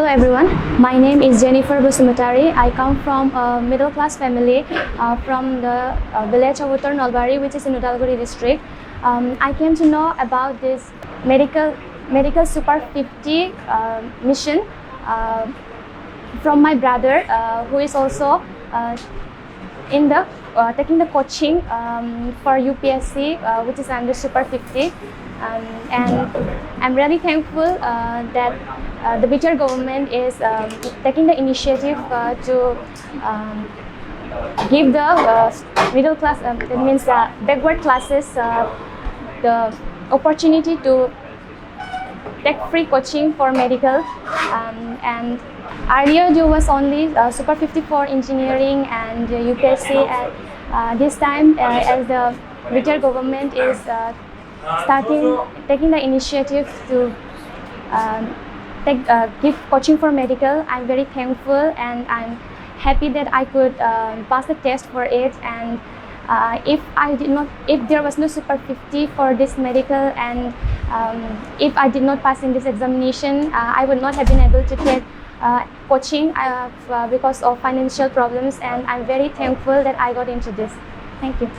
Hello everyone, my name is Jennifer Basumatary. I come from a middle class family from the village of Uttar Nalbari, which is in Udalguri district. I came to know about this medical Super 50 mission from my brother, who is also in the taking the coaching for UPSC, which is under Super 50. And I'm really thankful that the BTR government is taking the initiative to give the middle class, that means backward classes, the opportunity to take free coaching for medical. And earlier there was only Super 50 for engineering and UPSC. At this time, as the BTR government is taking the initiative to give coaching for medical, I'm very thankful and I'm happy that I could pass the test for it. And if there was no Super 50 for this medical, and if I did not pass in this examination, I would not have been able to get coaching because of financial problems. And I'm very thankful that I got into this. Thank you.